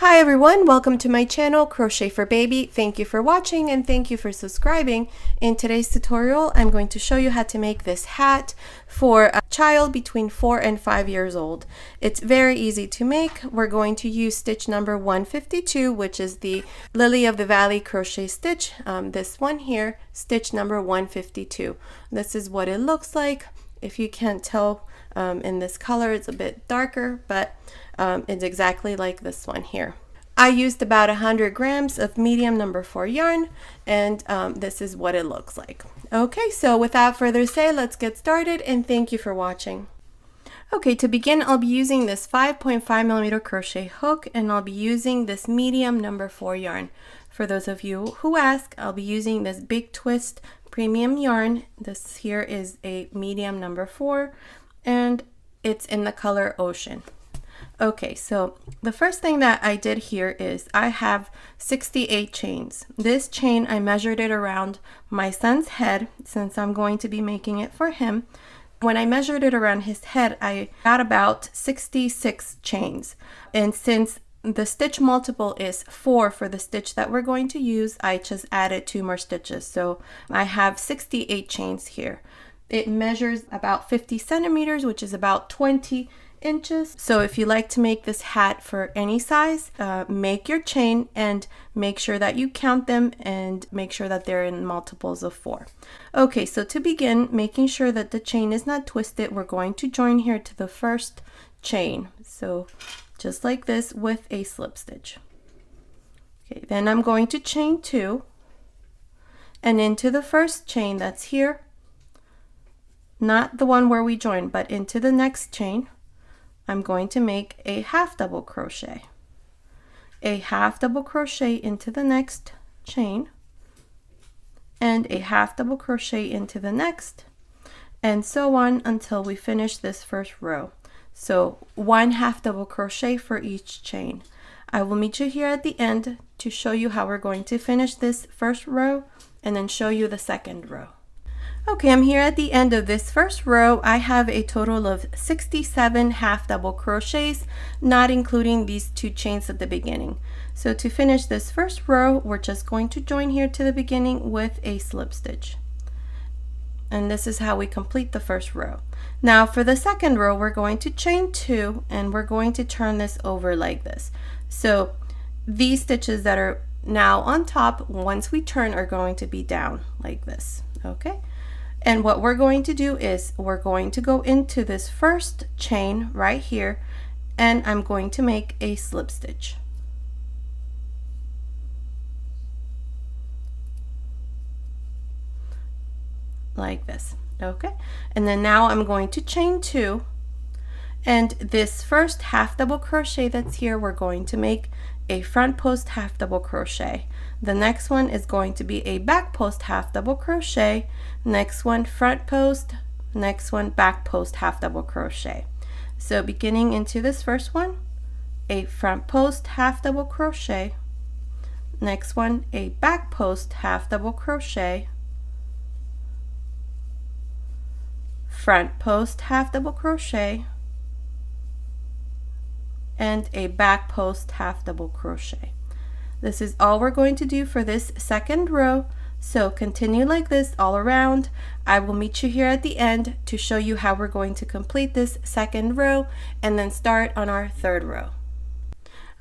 Hi everyone, welcome to my channel, Crochet for Baby. Thank you for watching and thank you for subscribing. In today's tutorial, I'm going to show you how to make this hat for a child between 4 and 5 years old. It's very easy to make. We're going to use stitch number 152, which is the Lily of the Valley crochet stitch. This one here, stitch number 152. This is what it looks like. If you can't tell in this color, it's a bit darker, but it's exactly like this one here. I used about 100 grams of medium number 4 yarn, and this is what it looks like. Okay, so without further ado, let's get started, and thank you for watching. Okay, to begin, I'll be using this 5.5mm crochet hook, and I'll be using this medium number 4 yarn. For those of you who ask, I'll be using this Big Twist premium yarn. This here is a medium number 4, and it's in the color Ocean. Okay, so the first thing that I did here is I have 68 chains. This chain, I measured it around my son's head since I'm going to be making it for him. When I measured it around his head, I got about 66 chains. And since the stitch multiple is 4 for the stitch that we're going to use, I just added 2 more stitches. So I have 68 chains here. It measures about 50 centimeters, which is about 20 inches. So if you like to make this hat for any size, make your chain and make sure that you count them and make sure that they're in multiples of 4. Okay, so to begin, making sure that the chain is not twisted, we're going to join here to the first chain. So just like this with a slip stitch. Okay, then I'm going to chain 2 and into the first chain that's here, not the one where we joined, but into the next chain, I'm going to make a half double crochet. A half double crochet into the next chain, and a half double crochet into the next, and so on until we finish this first row. So 1 half double crochet for each chain. I will meet you here at the end to show you how we're going to finish this first row and then show you the second row. Okay, I'm here at the end of this first row. I have a total of 67 half double crochets, not including these 2 chains at the beginning. So to finish this first row, we're just going to join here to the beginning with a slip stitch. And this is how we complete the first row. Now for the second row, we're going to chain 2 and we're going to turn this over like this. So these stitches that are now on top, once we turn, are going to be down like this, okay? And what we're going to do is we're going to go into this first chain right here, and I'm going to make a slip stitch. Like this, okay? And then now I'm going to chain 2, and this first half double crochet that's here, we're going to make a front post half double crochet. The next one is going to be a back post half double crochet, next one front post, next one back post half double crochet. So beginning into this first one, a front post half double crochet, next one a back post half double crochet, front post half double crochet, and a back post half double crochet. This is all we're going to do for this second row. So continue like this all around. I will meet you here at the end to show you how we're going to complete this second row and then start on our third row.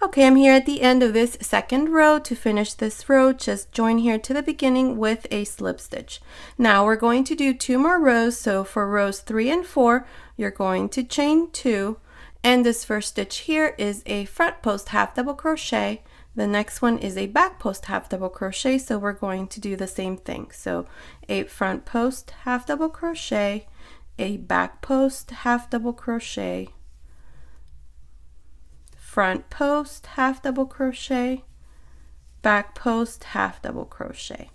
Okay, I'm here at the end of this second row. To finish this row, just join here to the beginning with a slip stitch. Now we're going to do 2 more rows. So for rows 3 and 4, you're going to chain 2, and this first stitch here is a front post half double crochet. The next one is a back post half double crochet, so we're going to do the same thing. So a front post half double crochet, a back post half double crochet, front post half double crochet, back post half double crochet.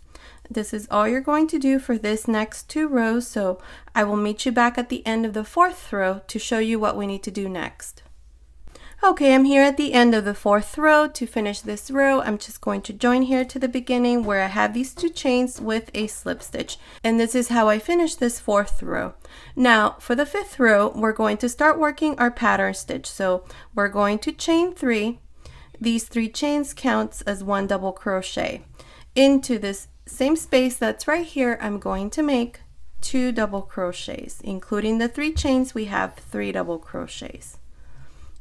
This is all you're going to do for this next 2 rows, so I will meet you back at the end of the 4th row to show you what we need to do next. Okay, I'm here at the end of the 4th row. To finish this row, I'm just going to join here to the beginning where I have these 2 chains with a slip stitch. And this is how I finish this 4th row. Now, for the 5th row, we're going to start working our pattern stitch. So we're going to chain 3. these 3 chains counts as 1 double crochet. Into this same space that's right here, I'm going to make 2 double crochets. Including the 3 chains, we have 3 double crochets.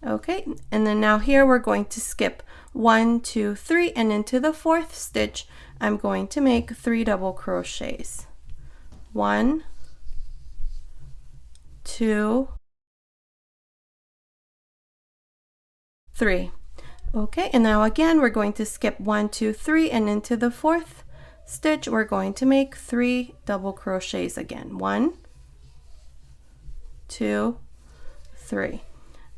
Okay, and then now here we're going to skip 1, 2, 3, and into the 4th stitch, I'm going to make 3 double crochets. 1, 2, 3. Okay, and now again we're going to skip 1, 2, 3, and into the 4th stitch we're going to make 3 double crochets again. 1, 2, 3.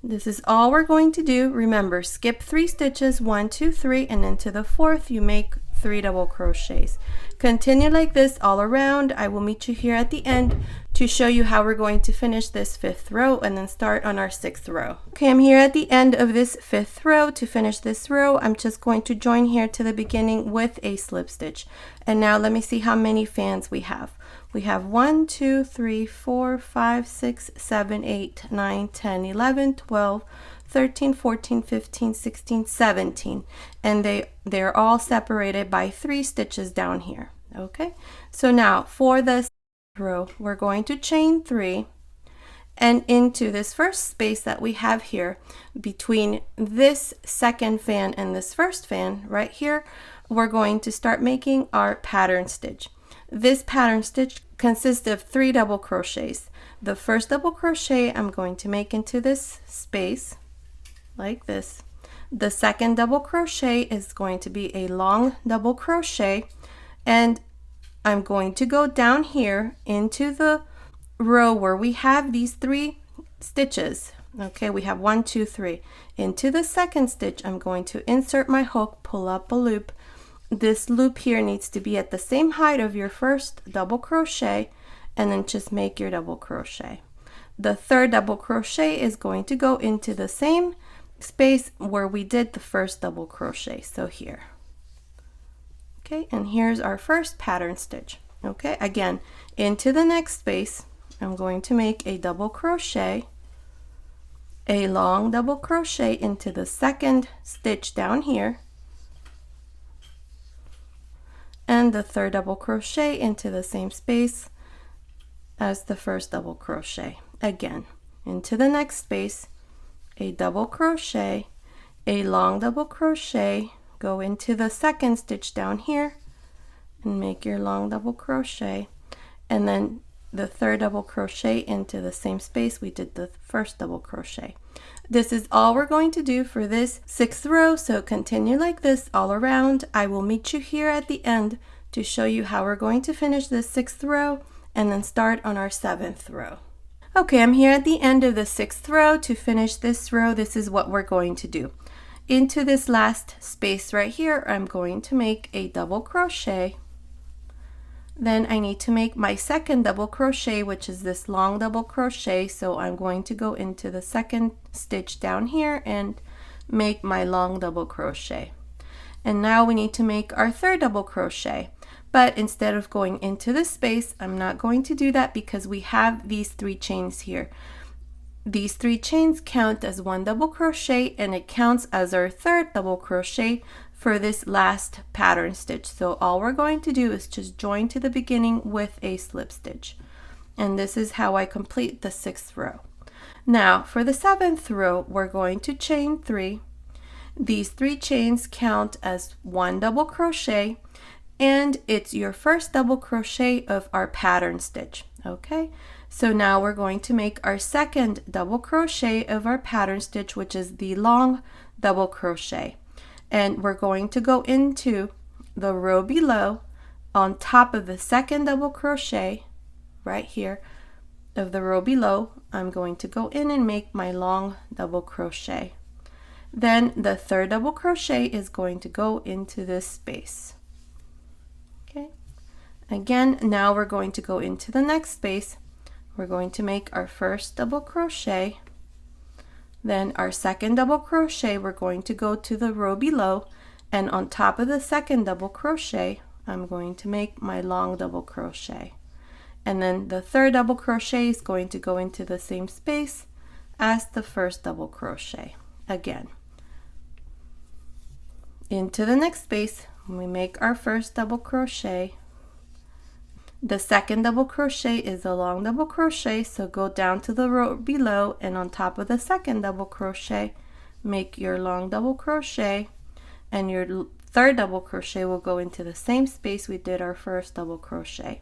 This is all we're going to do. Remember, skip 3 stitches, 1, 2, 3, and into the 4th you make 3 double crochets. Continue like this all around. I will meet you here at the end to show you how we're going to finish this 5th row and then start on our 6th row. Okay, I'm here at the end of this 5th row. To finish this row, I'm just going to join here to the beginning with a slip stitch. And now let me see how many fans we have. We have 1, 2, 3, 4, 5, 6, 7, 8, 9, 10, 11, 12, 13, 14, 15, 16, 17. And they're all separated by 3 stitches down here. Okay, so now for this row, we're going to chain 3. And into this first space that we have here, between this second fan and this first fan, right here, we're going to start making our pattern stitch. This pattern stitch consists of 3 double crochets. The first double crochet I'm going to make into this space, like this. The second double crochet is going to be a long double crochet, and I'm going to go down here into the row where we have these 3 stitches. Okay, we have 1, 2, 3. Into the second stitch, I'm going to insert my hook, pull up a loop. This loop here needs to be at the same height of your first double crochet, and then just make your double crochet. The third double crochet is going to go into the same space where we did the first double crochet, so here. Okay, and here's our first pattern stitch. Okay, again, into the next space, I'm going to make a double crochet, a long double crochet into the second stitch down here, and the third double crochet into the same space as the first double crochet. Again, into the next space, a double crochet, a long double crochet, go into the second stitch down here and make your long double crochet, and then the third double crochet into the same space we did the first double crochet. This is all we're going to do for this 6th row, so continue like this all around. I will meet you here at the end to show you how we're going to finish this 6th row and then start on our 7th row. Okay, I'm here at the end of the 6th row. To finish this row, this is what we're going to do. Into this last space right here, I'm going to make a double crochet. Then I need to make my second double crochet, which is this long double crochet. So I'm going to go into the second stitch down here and make my long double crochet. And now we need to make our third double crochet. But instead of going into this space, I'm not going to do that because we have these 3 chains here. These 3 chains count as 1 double crochet, and it counts as our third double crochet for this last pattern stitch. So all we're going to do is just join to the beginning with a slip stitch. And this is how I complete the 6th row. Now for the 7th row, we're going to chain 3. These 3 chains count as 1 double crochet, and it's your first double crochet of our pattern stitch. Okay, so now we're going to make our second double crochet of our pattern stitch, which is the long double crochet. And we're going to go into the row below on top of the second double crochet right here of the row below. I'm going to go in and make my long double crochet. Then the third double crochet is going to go into this space. Okay, again, now we're going to go into the next space. We're going to make our first double crochet. Then our second double crochet, we're going to go to the row below, and on top of the second double crochet, I'm going to make my long double crochet. And then the third double crochet is going to go into the same space as the first double crochet again. into the next space, we make our first double crochet. The second double crochet is a long double crochet, so go down to the row below, and on top of the second double crochet, make your long double crochet, and your third double crochet will go into the same space we did our first double crochet.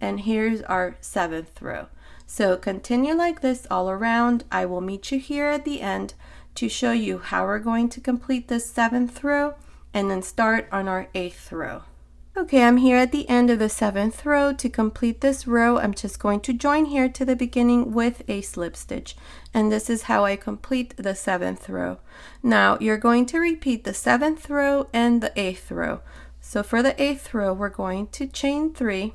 And here's our 7th row. So continue like this all around. I will meet you here at the end to show you how we're going to complete this 7th row and then start on our 8th row. Okay, I'm here at the end of the 7th row. To complete this row, I'm just going to join here to the beginning with a slip stitch. And this is how I complete the 7th row. Now, you're going to repeat the 7th row and the 8th row. So for the 8th row, we're going to chain 3,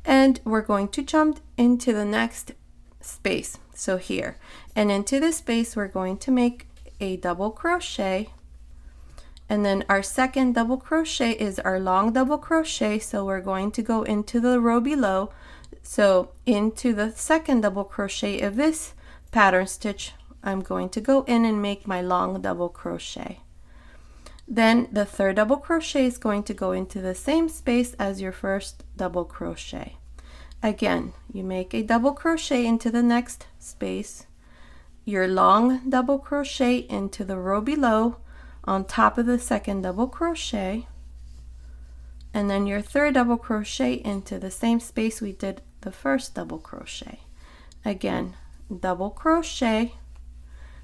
and we're going to jump into the next space, so here. And into this space, we're going to make a double crochet. And then our second double crochet is our long double crochet, so we're going to go into the row below. So into the second double crochet of this pattern stitch, I'm going to go in and make my long double crochet. Then the third double crochet is going to go into the same space as your first double crochet. Again, you make a double crochet into the next space, your long double crochet into the row below, on top of the second double crochet, and then your third double crochet into the same space we did the first double crochet. Again, double crochet,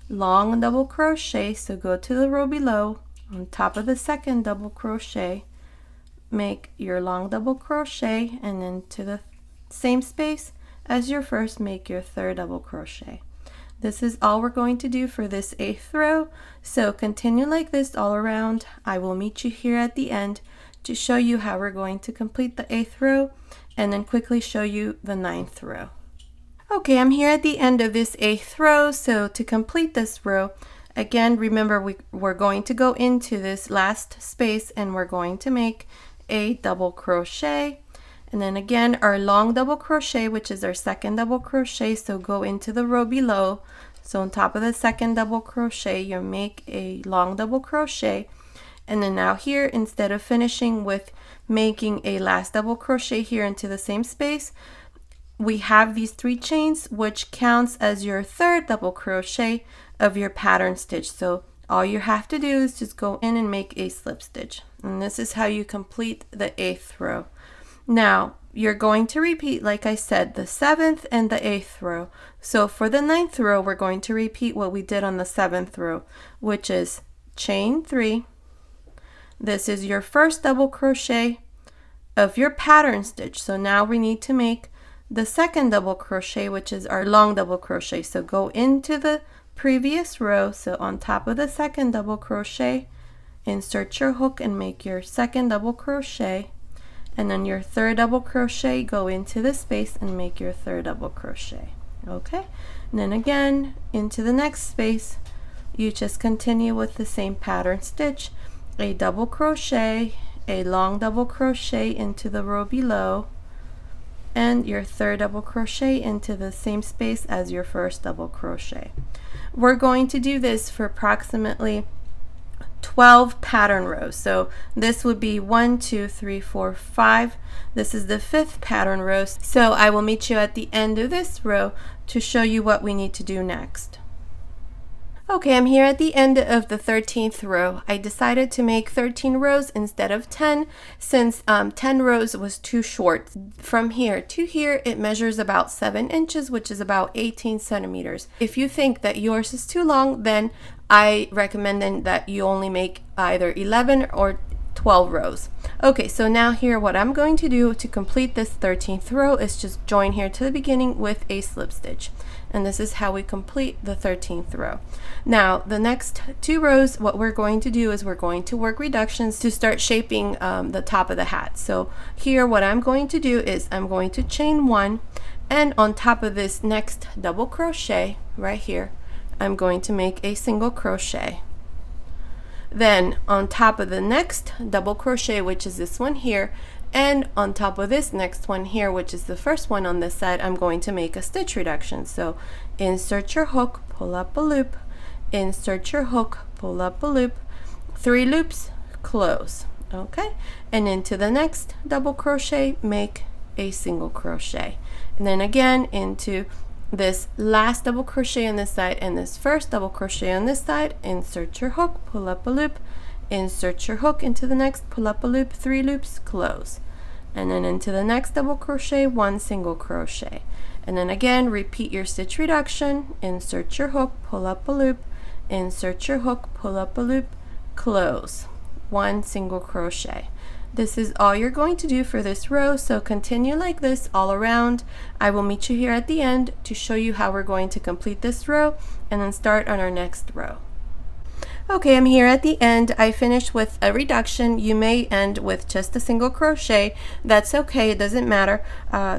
long double crochet, so go to the row below, on top of the second double crochet, make your long double crochet, and then to the same space as your first, make your third double crochet. This is all we're going to do for this 8th row, so continue like this all around. I will meet you here at the end to show you how we're going to complete the 8th row and then quickly show you the 9th row. Okay, I'm here at the end of this 8th row, so to complete this row, again, remember we're going to go into this last space and we're going to make a double crochet. And then again, our long double crochet, which is our second double crochet, so go into the row below. So on top of the second double crochet, you make a long double crochet. And then now here, instead of finishing with making a last double crochet here into the same space, we have these 3 chains, which counts as your third double crochet of your pattern stitch. So all you have to do is just go in and make a slip stitch. And this is how you complete the 8th row. Now, you're going to repeat, like I said, the 7th and the 8th row. So for the 9th row, we're going to repeat what we did on the 7th row, which is chain 3. This is your first double crochet of your pattern stitch. So now we need to make the second double crochet, which is our long double crochet. So go into the previous row. So on top of the second double crochet, insert your hook and make your second double crochet. And then your third double crochet, go into the space and make your third double crochet. Okay, and then again into the next space, you just continue with the same pattern stitch, a double crochet, a long double crochet into the row below, and your third double crochet into the same space as your first double crochet. We're going to do this for approximately 12 pattern rows. So this would be 1, 2, 3, 4, 5. This is the 5th pattern row. So I will meet you at the end of this row to show you what we need to do next. Okay, I'm here at the end of the 13th row. I decided to make 13 rows instead of 10 since 10 rows was too short. From here to here, it measures about 7 inches, which is about 18 centimeters. If you think that yours is too long, then I recommend then that you only make either 11 or 12 rows. Okay, so now here what I'm going to do to complete this 13th row is just join here to the beginning with a slip stitch. And this is how we complete the 13th row. Now the next 2 rows, what we're going to do is we're going to work reductions to start shaping the top of the hat. So here what I'm going to do is I'm going to chain 1, and on top of this next double crochet right here, I'm going to make a single crochet. Then on top of the next double crochet, which is this one here, and on top of this next one here, which is the first one on this side, I'm going to make a stitch reduction. So insert your hook, pull up a loop, insert your hook, pull up a loop, 3 loops, close. Okay, and into the next double crochet, make a single crochet, and then again into this last double crochet on this side and this first double crochet on this side, insert your hook, pull up a loop, insert your hook into the next, pull up a loop, 3 loops, close, and then into the next double crochet, 1 single crochet, and then again repeat your stitch reduction, insert your hook, pull up a loop, insert your hook, pull up a loop, close, 1 single crochet. This is all you're going to do for this row, so continue like this all around. I will meet you here at the end to show you how we're going to complete this row and then start on our next row. Okay, I'm here at the end. I finished with a reduction. You may end with just a single crochet. That's okay, it doesn't matter.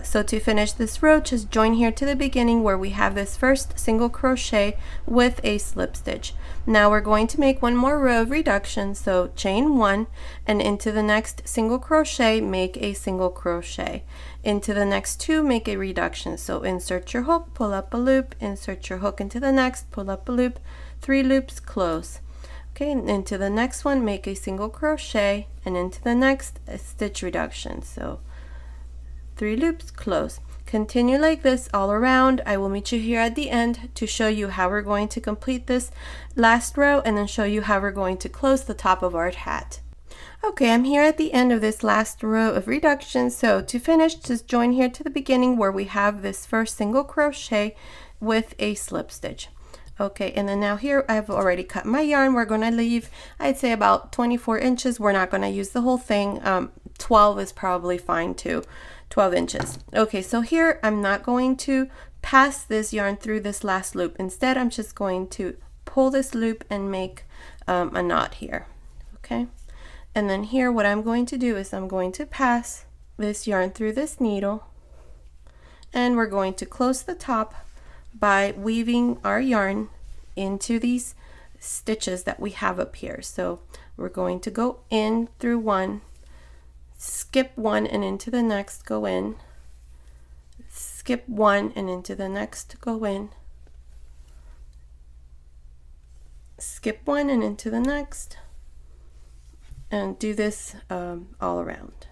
So to finish this row, just join here to the beginning where we have this first single crochet with a slip stitch. Now we're going to make one more row of reduction, so chain 1 and into the next single crochet, make a single crochet. Into the next 2, make a reduction. So insert your hook, pull up a loop, insert your hook into the next, pull up a loop, 3 loops, close. Okay, and into the next one, make a single crochet, and into the next, a stitch reduction. So 3 loops, close. Continue like this all around. I will meet you here at the end to show you how we're going to complete this last row and then show you how we're going to close the top of our hat. Okay, I'm here at the end of this last row of reduction. So to finish, just join here to the beginning where we have this first single crochet with a slip stitch. Okay, and then now here I've already cut my yarn. We're going to leave, I'd say, about 24 inches. We're not going to use the whole thing. 12 is probably fine too. 12 inches. Okay, so here I'm not going to pass this yarn through this last loop. Instead, I'm just going to pull this loop and make a knot here. Okay, and then here what I'm going to do is I'm going to pass this yarn through this needle, and we're going to close the top by weaving our yarn into these stitches that we have up here. So we're going to go in through one, skip one and into the next, go in, skip one and into the next, go in, skip one and into the next, and do this all around.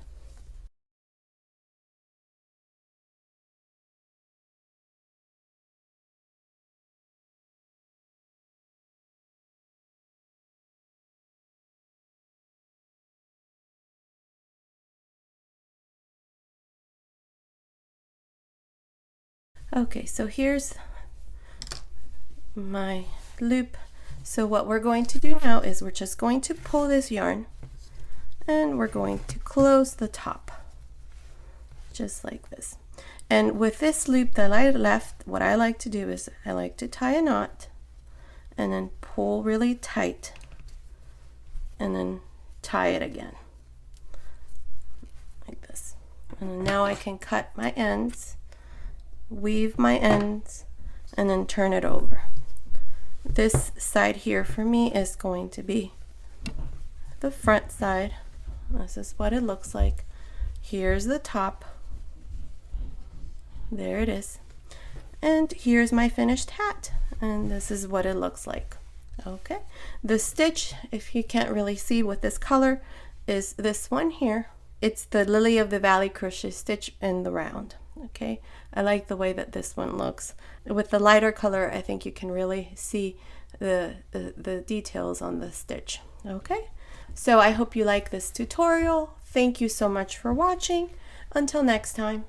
Okay, so here's my loop. So what we're going to do now is we're just going to pull this yarn and we're going to close the top just like this. And with this loop that I left, what I like to do is I like to tie a knot and then pull really tight and then tie it again like this. And now I can cut my ends, weave my ends, and then turn it over. This side here for me is going to be the front side. This is what it looks like. Here's the top. There it is. And here's my finished hat. And this is what it looks like. Okay. The stitch, if you can't really see with this color, is this one here. It's the Lily of the Valley crochet stitch in the round. Okay, I like the way that this one looks. With the lighter color, I think you can really see the details on the stitch. Okay, so I hope you like this tutorial. Thank you so much for watching. Until next time.